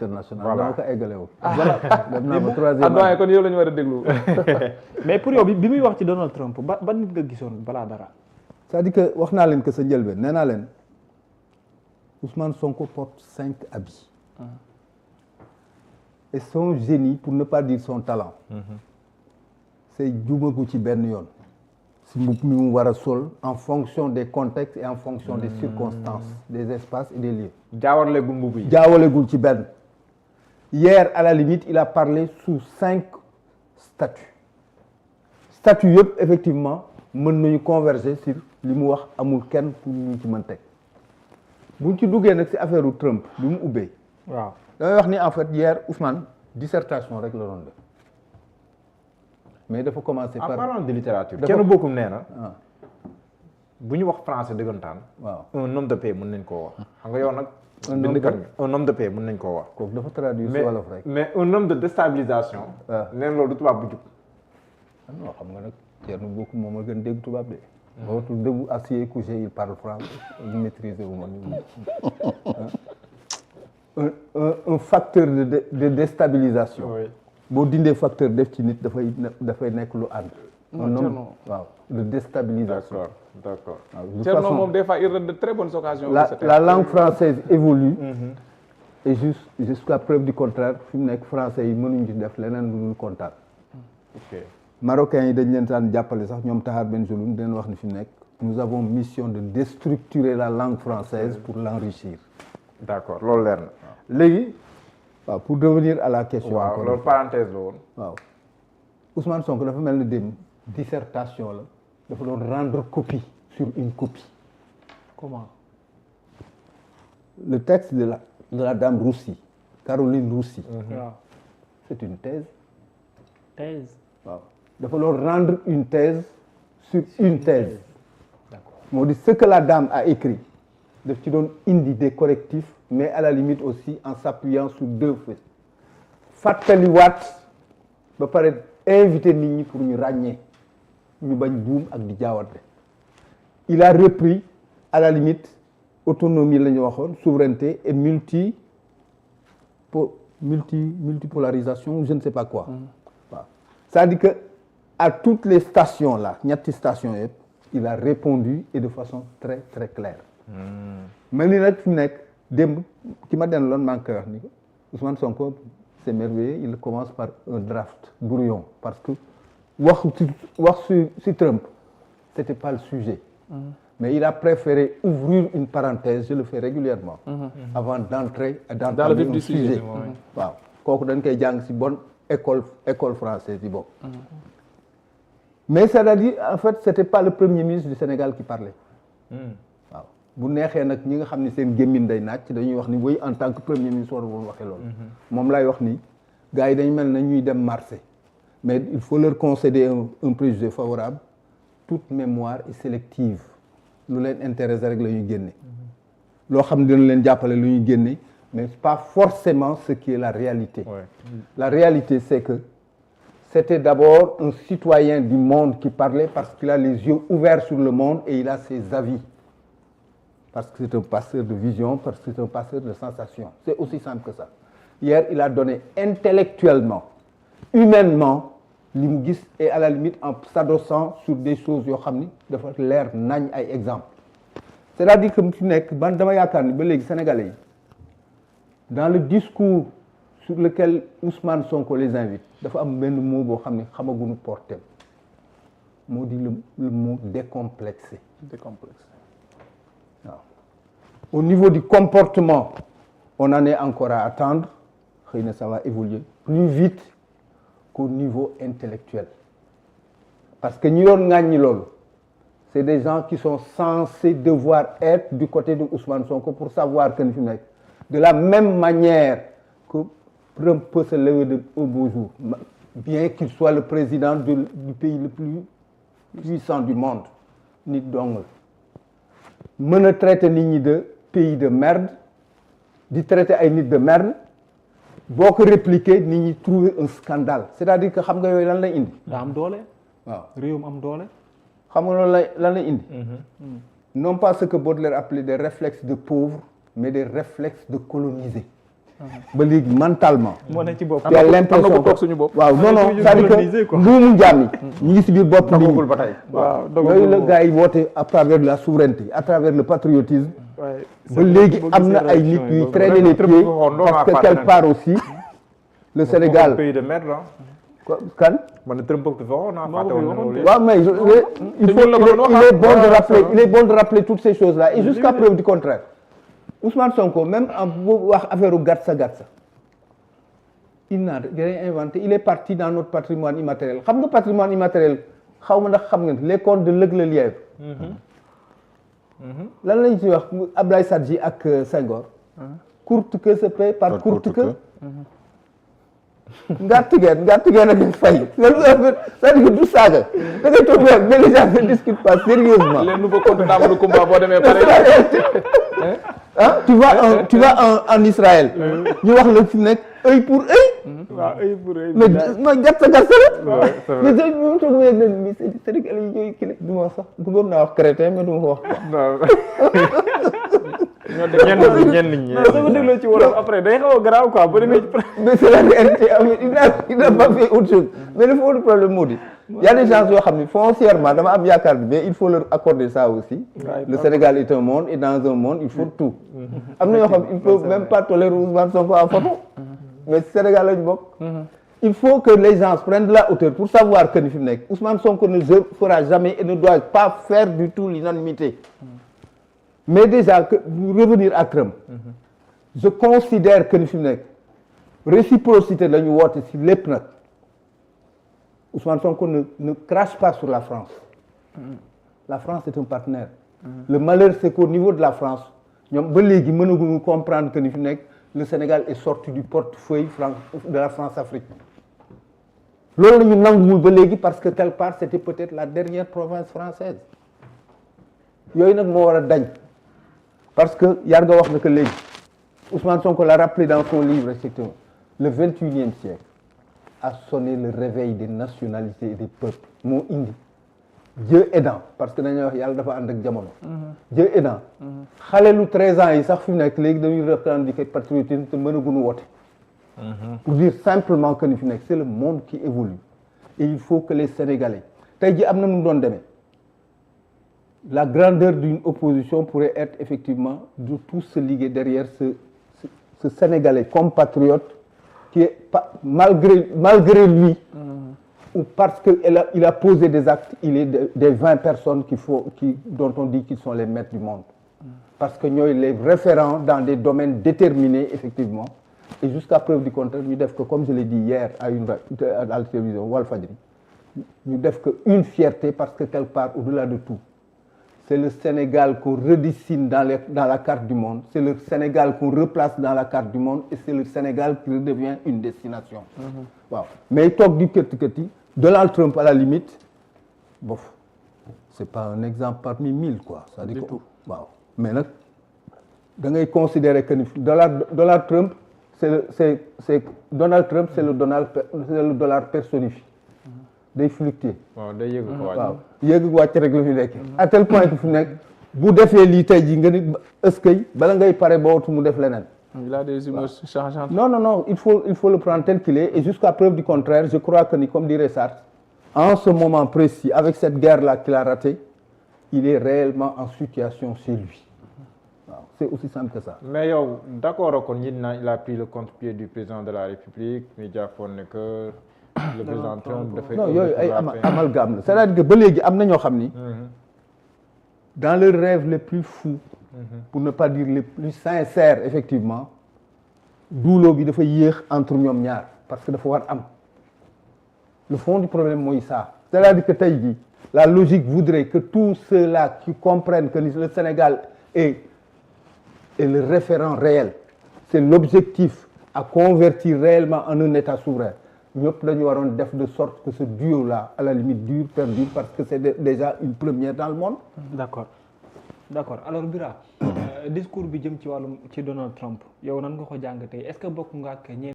international dama ko eggale wu. dem naa ba troisième kon yow la ñu war a déglu. mais pour yow bi muy wax ci Donald Trump ba nit nga gisoon balaa dara. c'est-à-dire que wax naa leen que sa njëlbeen nee naa leen Ousmane Sonko porte 5 habits. et son génie pour ne pas dire son talent. c'est jumagu ci benn yoon. si mbubb mi mu war a sol en fonction des contextes et en fonction des circonstances des espaces et des lieux. jaawalegul mbubb yi. jaawalegul ci benn. hier à la limite il a parlé sous 5 statuts. statuts yëpp effectivement mën nañu converger sur li mu wax amul kenn ku ñu ci mën teg buñ ci duggee nag ci affaire u Trump bi mu ubbee. waaw damay wax ni en fait hier Ousmane dissertation rek la doon def mais dafa commencer par. en parlant de littérature. kenn bokkum nee na. bu ñu wax français dëggantaan. waaw un homme de paix mën nañ koo wax. xam nga yow nag. un homme de paix mën nañ koo wax. kooku dafa traduire ci wolof rek. mais un homme de déstabilisation. waaw nee na loolu du tubaab bu jub. non xam nga nag Thierno Bocoum moom a gën dégg tubaab de. bootul debout assis couché il parle français il maîtrise wu ma un facteur de déstabilisation. boo dindee facteur def ci nit dafay nekk lu ànd. waaw de déstabilisation. d'accord Thierno moom des fois il donne de très bonnes occasions. la langue française évolue. et jusqu'à preuve du contraire fi mu nekk français yi mënuñu ci def leneen lu dul kontaan. ok marocains yi dañ leen daan jàppale sax ñoom Tahar Ben Jelloun dañ wax ni fi mu nekk nous avons mission de déstructurer la langue française pour l'enrichir. d'accord loolu leer na. léegi waaw pour revenir à la question. waaw loolu parenthèse la woon. waaw Ousmane Sonko dafa mel ni dem dissertation la dafa doon rendre copie sur une copie. comment. le texte de la dame Roussy Caroline Roussy. waaw c'est une thèse. thèse. waaw dafa doon rendre une thèse sur une thèse. d'accord moo di ce que la dame a écrit daf ci doon indi des correctifs mais à la limite aussi en s'appuyant sur 2 faits. fàttaliwaat ba pare invité nit ñi pour ñu ràññee ñu bañ buum ak di jaawante. il a repris à la limite autonomie la ñu waxoon souveraineté et multipolarisation je ne sais pas quoi. waaw c'est-à-dire que à toutes les stations là ñetti stations yëpp il a répondu et de façon très très claire. mel ni nag fi mu nekk démb ki ma den loon maa ngi koy wax ni ko Ousmane Sonko c'est merveilleux il commence par un draft brouillon parce que wax sur Trump c'était pas le sujet. mais il a préféré ouvrir une parenthèse je le fais régulièrement. avant d'entrer dans le vif du sujet. waaw kooku dañ koy jàng ci bonne école française yi bokk. mais c'est-à-dire en fait c'était pas le premier ministre du Sénégal qui parlait. waaw bu neexee nag ñi nga xam ne seen gémmiñ day naaj dañuy wax ni woy en tant que premier ministre war woon waxee loolu. moom laay wax ni gars yi dañ mel na ñuy dem marché mais il faut leur concéder un préjugé favorable toute mémoire est sélective lu leen intéressé rek la ñuy génne. loo xam ne dina leen jàppale lu ñuy génne mais pas forcément ce qui est la réalité. la réalité c'est que c'était d'abord un citoyen du monde qui parlait parce qu'il a les yeux ouverts sur le monde et il a ses avis. Parce que c'est un passeur de vision, parce que c'est un passeur de sensations. C'est aussi simple que ça. Hier, il a donné intellectuellement, humainement, li mu gis et à la limite en s'adossant sur des choses yoo xam ni dafa leer nañ ay exemples. C'est-à-dire que mu fi nekk man dama yaakaar ni ba léegi Sénégalais yi dans le discours sur lequel Ousmane Sonko les invite dafa am benn mot boo xam ne xamaguñu porté moo di le mot décomplexé. décomplexé. waaw au niveau du comportement on en est encore à attendre xëy na ça va évoluer plus vite qu'au niveau intellectuel parce que ñi doon ŋàññi loolu c'est des gens qui sont censés devoir être du côté de Ousmane Sonko pour savoir que ni fi mu nekk de la même manière que Trump peut se lever au beau jour bien qu'il soit le président du pays le plus puissant du monde nit dong la mën a traiter nit ñi de pays de merde di traiter ay nit de merde boo ko répliquer nit ñi trouver un scandale c'est-à-dire que xam nga yooyu lan lay indi. daa am doole. waaw réewum am doole. xam nga loolu lan lay indi. Non pas ce que Baudelaire appelait des réflexes de pauvres mais des réflexes de coloniser. ba léegi mentalement. moo ne ci bopp. tu as l'impression toog suñu bopp. waaw non non c'est-à-dire que buumu jaam yi ñu ngi si biir bopp nit ñi. ba tey. waaw yooyu la gars yi woote à travers la souveraineté à travers le patriotisme. ba léegi am na ay nit yuy traîner les pieds parce que quelque part aussi le Sénégal pays de merde kan. man Trump fi waxoon naa fàtte waaw mais il est bon de rappeler toutes ces choses là et jusqu'à preuve du contraire Ousmane Sonko même en bu wax affaire u gatsa il n'a rien inventé il est parti dans notre patrimoine immatériel xam nga patrimoine immatériel xaw ma ndax xam nga les contes de Lëg le Lièvre lan lañ ci wax Ablaye Sadji ak Senghor courte queue se paie par courte queue ngàtt ngeen ak fay c'est-à-dire que du saaga da ngay toog rek mais les gens ne discutent pas sérieusement. les nouveaux comptes d'Amadou Koumba boo demee pare. ah tu vas en Israël. ñu wax la fi nekk œil pour œil. waaw œil pour œil. mais gàtt la. mais moom toog rek ne c'est-à-dire que ñooy kii du ma wax sax bëggoon naa wax chrétien mais du ma ko wax. ñenn ñi. non soo ko dégloo ci wolof après day xaw a garaaw quoi bu demee ci. mais c'est la réalité il n'a pas fait autre chose mais dafa autre problème moo di. y a des gens yoo xam ne foncièrement dama am yaakaar bi mais il faut leur accorder ça aussi. Le Sénégal est un monde et dans un monde il faut tout. am na yoo xam il faut même pas tolérer Ousmane Sonko en photo. mais Sénégal lañ bokk. il faut que les gens prennent de la hauteur pour savoir que ni fi mu nekk Ousmane Sonko ne fera jamais et ne doit pas faire du tout l'unanimité. mais déjà que pour revenir à Trump je considère que ni fi mu nekk réciprocité la ñu woote si lépp nag Ousmane Sonko ne crache pas sur la France la France est un partenaire le malheur c'est qu'au niveau de la France ñoom ba léegi mënaguñu comprendre que ni fi mu nekk le Sénégal est sorti du portefeuille de la France-Afrique loolu la ñu nanguwul ba léegi parce que quelque part c'était peut-être la dernière province française yooyu nag moo war a dañ parce que yaa nga wax na que léegi Ousmane Sonko l'a rappelé dans son livre effectivement le 21e siècle a sonné le réveil des nationalités et des peuples moo indi Dieu aidant parce que dañuy wax yàlla dafa ànd ak jamono. Dieu aidant xale lu 13 ans yi sax fi mu nekk léegi dañuy revendiquer patriotisme te mënaguñu woote. pour dire simplement que ni fi nekk c'est le monde qui évolue et il faut que les Sénégalais tey ji am na nu mu doon demee. La grandeur d'une opposition pourrait être effectivement de tous se liguer derrière ce Sénégalais compatriote qui est malgré lui ou parce qu'il a posé des actes, il est des 20 personnes dont on dit qu'ils sont les maîtres du monde. Parce que nous, les référents dans des domaines déterminés, effectivement, et jusqu'à preuve du contraire, nous devons que, comme je l'ai dit hier à la télévision, Walfadjri, nous devons qu'une fierté parce que quelque part, au-delà de tout, c'est le Sénégal qu'on redessine dans la carte du monde, c'est le Sénégal qu'on replace dans la carte du monde et c'est le Sénégal qui redevient une destination. Wow. Mais toog du kërti Donald Trump à la limite, bof, c'est pas un exemple parmi 1000 quoi. Ça dit que, wow. Mais là, da ngay considérer que Donald Trump, Donald Trump, c'est le dollar personnifié. day fluctuer. waaw day yëg ko wàcc. waaw yëg wàcc rek la fi nekk. à tel point que fi nekk bu defee lii tey jii nga ni ëskay bala ngay pare ba watu mu def leneen. il a des humeurs changeantes. non il faut le prendre tel qu'il est et jusqu'à preuve du contraire je crois que ni comme dirait Sartre en ce moment précis avec cette guerre là qu'il a ratée il est réellement en situation chez lui waaw c'est aussi simple que ça. mais yow d'accord kon ñi naan il a pris le contre-pied du président de la République mi jàppoon ne que. le président Trump dafay. non yooyu ay amalgame la c'est-à-dire que ba léegi am na ñoo xam ni. dans leurs rêves les plus fous. pour ne pas dire les plus sincères effectivement. duuloo bi dafa yéex entre ñoom ñaar parce que dafa war am. le fond du problème mooy ça. c'est-à-dire que tey jii la logique voudrait que tous ceux-là qui comprennent que le Sénégal est le référent réel. c'est l'objectif à convertir réellement en un État souverain. ñëpp dañu waroon def de sorte que ce duo là à la limite perdure parce que c'est déjà une première dans le monde. d'accord alors Bira discours bi jëm ci wàllum ci Donald Trump yow nan nga ko jàngatee est-ce que bokk nga ak